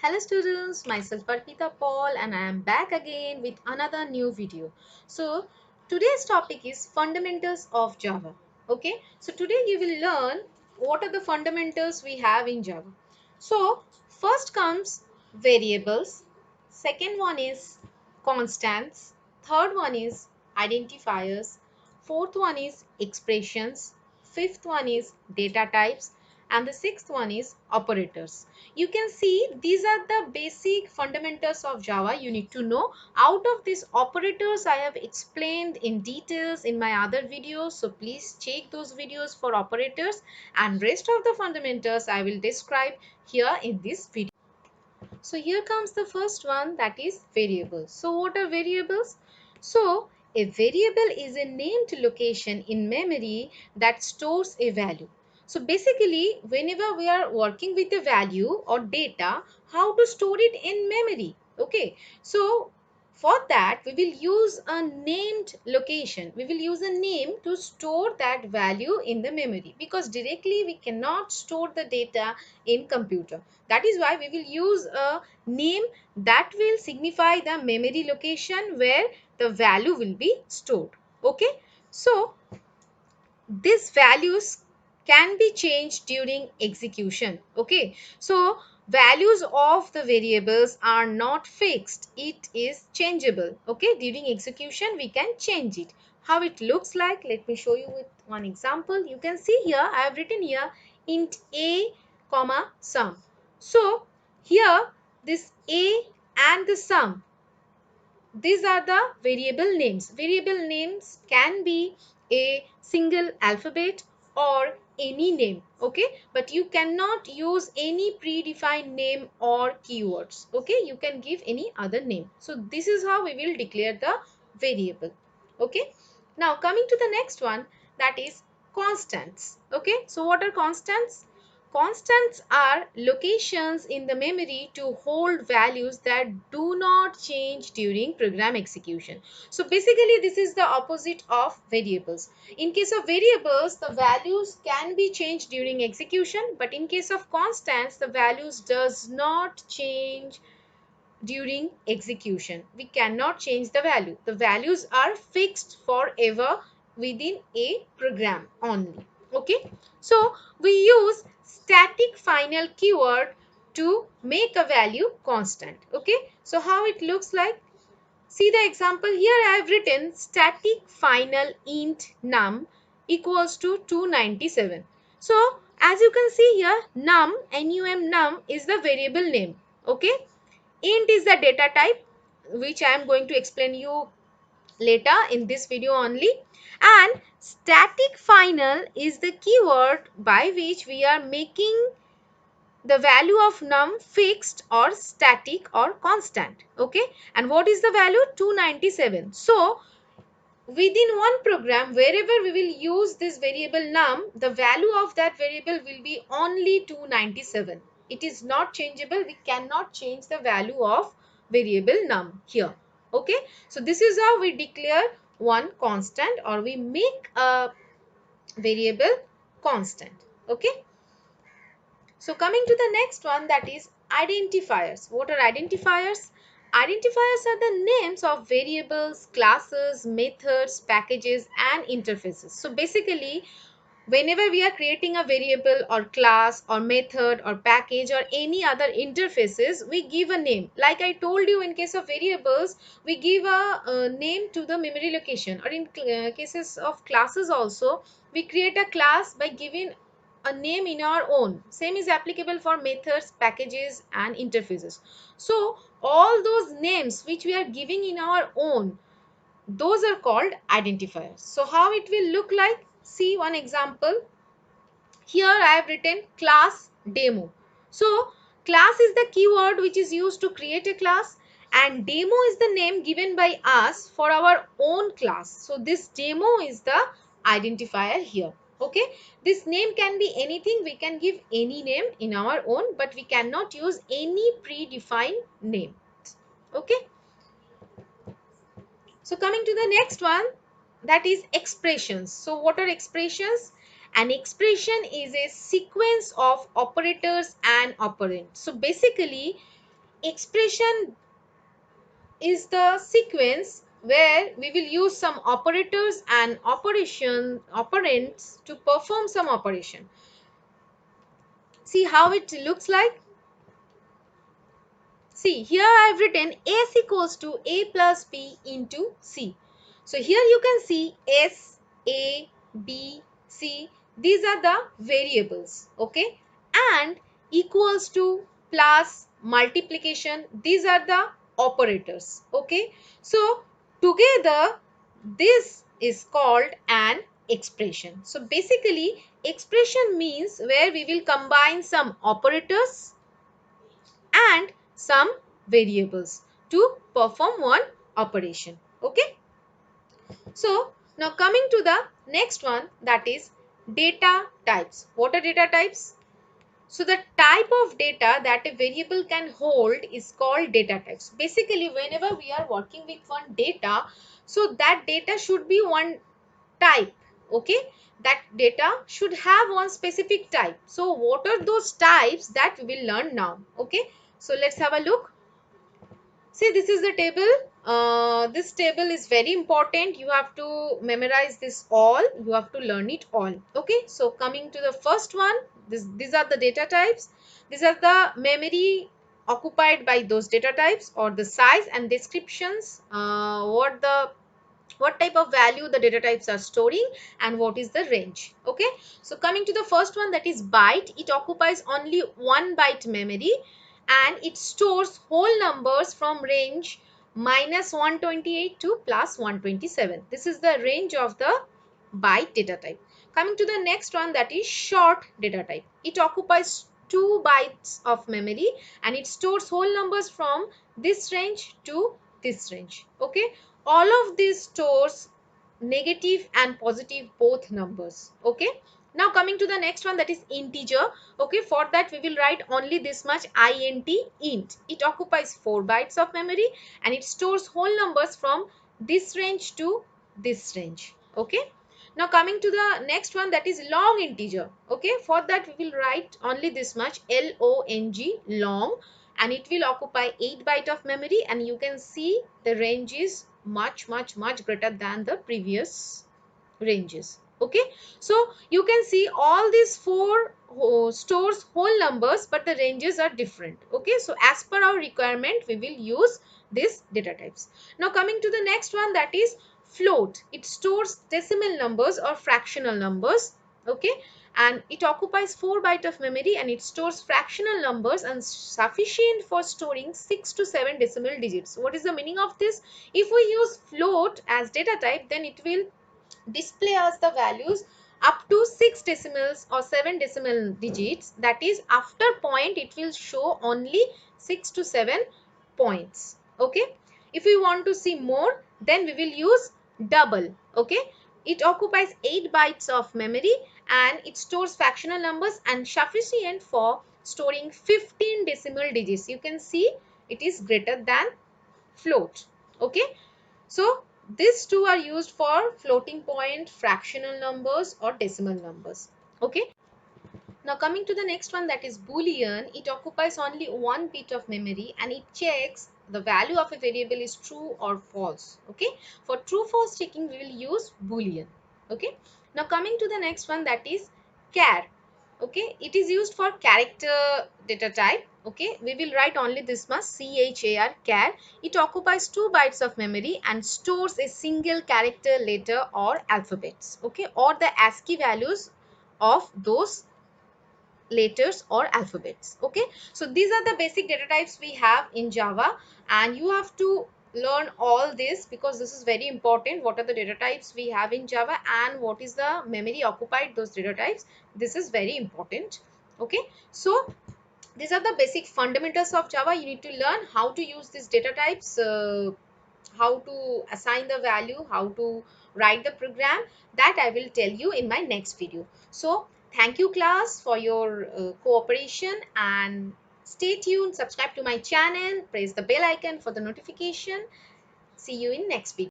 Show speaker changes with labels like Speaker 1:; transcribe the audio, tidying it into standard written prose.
Speaker 1: Hello students, myself Arpita Paul and I am back again with another new video. So today's topic is fundamentals of Java. Okay, so today you will learn what are the fundamentals we have in Java. So first comes variables, second one is constants, third one is identifiers, fourth one is expressions, fifth one is data types, and the sixth one is operators. You can see these are the basic fundamentals of Java you need to know. Out of these operators I have explained in details in my other videos, so please check those videos for operators, and rest of the fundamentals I will describe here in this video. So here comes the first one, that is variables. So what are variables? So a variable is a named location in memory that stores a value. So basically whenever we are working with a value or data, how to store it in memory? Okay, so for that we will use a named location. We will use a name to store that value in the memory, because directly we cannot store the data in computer. That is why we will use a name that will signify the memory location where the value will be stored. Okay, so these values can be changed during execution. Okay, so values of the variables are not fixed, it is changeable. Okay, during execution we can change it. How it looks like, let me show you with one example. You can see here I have written here int a comma sum. So here this a and the sum, these are the variable names. Variable names can be a single alphabet or any name. Okay, but you cannot use any predefined name or keywords. Okay, you can give any other name. So this is how we will declare the variable. Okay, now coming to the next one, that is constants. Okay, so what are constants? Constants are locations in the memory to hold values that do not change during program execution. So basically this is the opposite of variables. In case of variables, the values can be changed during execution, but in case of constants, the values does not change during execution. We cannot change the value. The values are fixed forever within a program only. Okay, so we use static final keyword to make a value constant. Okay, so how it looks like, see the example here. I have written static final int num equals to 297. So as you can see here, num is the variable name. Okay, int is the data type, which I am going to explain you later in this video only, and static final is the keyword by which we are making the value of num fixed or static or constant. Okay, and what is the value? 297. So within one program, wherever we will use this variable num, the value of that variable will be only 297. It is not changeable. We cannot change the value of variable num here. Okay, so this is how we declare one constant, or we make a variable constant. Okay, so coming to the next one, that is identifiers. What are identifiers? Identifiers are the names of variables, classes, methods, packages, and interfaces. So basically, whenever we are creating a variable or class or method or package or any other interfaces, we give a name. Like I told you, in case of variables, we give a name to the memory location, or in cases of classes also, we create a class by giving a name in our own. Same is applicable for methods, packages, and interfaces. So all those names which we are giving in our own, those are called identifiers. So how it will look like, see one example. Here I have written class demo. So class is the keyword which is used to create a class, and demo is the name given by us for our own class. So this demo is the identifier here. Okay, this name can be anything. We can give any name in our own, but we cannot use any predefined name. Okay, so coming to the next one, that is expressions. So what are expressions? An expression is a sequence of operators and operands. So basically expression is the sequence where we will use some operators and operands to perform some operation. See how it looks like. See, here I have written S equals to A plus B into C. So here you can see S, A, B, C. These are the variables. Okay. And equals to, plus, multiplication. These are the operators. Okay. So together this is called an expression. So basically expression means where we will combine some operators and some variables to perform one operation. Okay. So now coming to the next one, that is data types. What are data types? So the type of data that a variable can hold is called data types. Basically whenever we are working with one data, so that data should be one type. Okay, that data should have one specific type. So what are those types that we will learn now? Okay, so let's have a look. See, this is the table. This table is very important. You have to memorize this all. You have to learn it all. Okay. So coming to the first one, these are the data types. These are the memory occupied by those data types, or the size and descriptions. What type of value the data types are storing, and what is the range. Okay. So coming to the first one, that is byte. It occupies only 1 byte memory, and it stores whole numbers from range -128 to +127. This is the range of the byte data type. Coming to the next one, that is short data type. It occupies 2 bytes of memory, and it stores whole numbers from this range to this range. Okay, all of these stores negative and positive both numbers. Okay, now coming to the next one, that is integer. Okay, for that we will write only this much, int. It occupies 4 bytes of memory, and it stores whole numbers from this range to this range. Okay, now coming to the next one, that is long integer. Okay, for that we will write only this much, long, and it will occupy 8 byte of memory, and you can see the range is much greater than the previous ranges. Okay, so you can see all these four stores whole numbers, but the ranges are different. Okay, so as per our requirement we will use these data types. Now coming to the next one, that is float. It stores decimal numbers or fractional numbers. Okay, and it occupies 4 byte of memory, and it stores fractional numbers and sufficient for storing 6 to 7 decimal digits. What is the meaning of this? If we use float as data type, then it will display us the values up to 6 decimals or 7 decimal digits. That is, after point it will show only 6 to 7 points. Okay, if we want to see more, then we will use double. Okay, it occupies 8 bytes of memory, and it stores fractional numbers and sufficient for storing 15 decimal digits. You can see it is greater than float. Okay, so these two are used for floating point, fractional numbers, or decimal numbers. Okay. Now coming to the next one, that is Boolean. It occupies only 1 bit of memory, and it checks the value of a variable is true or false. Okay. For true false checking we will use Boolean. Okay. Now coming to the next one, that is char. Okay, it is used for character data type. Okay, we will write only this much, char. It occupies 2 bytes of memory and stores a single character, letter, or alphabets. Okay, or the ASCII values of those letters or alphabets. Okay, so these are the basic data types we have in Java, and you have to learn all this because this is very important. What are the data types we have in Java, and what is the memory occupied those data types? This is very important. Okay, so these are the basic fundamentals of Java. You need to learn how to use these data types, how to assign the value, how to write the program. That I will tell you in my next video. So thank you class for your cooperation, and stay tuned, subscribe to my channel, press the bell icon for the notification. See you in next video.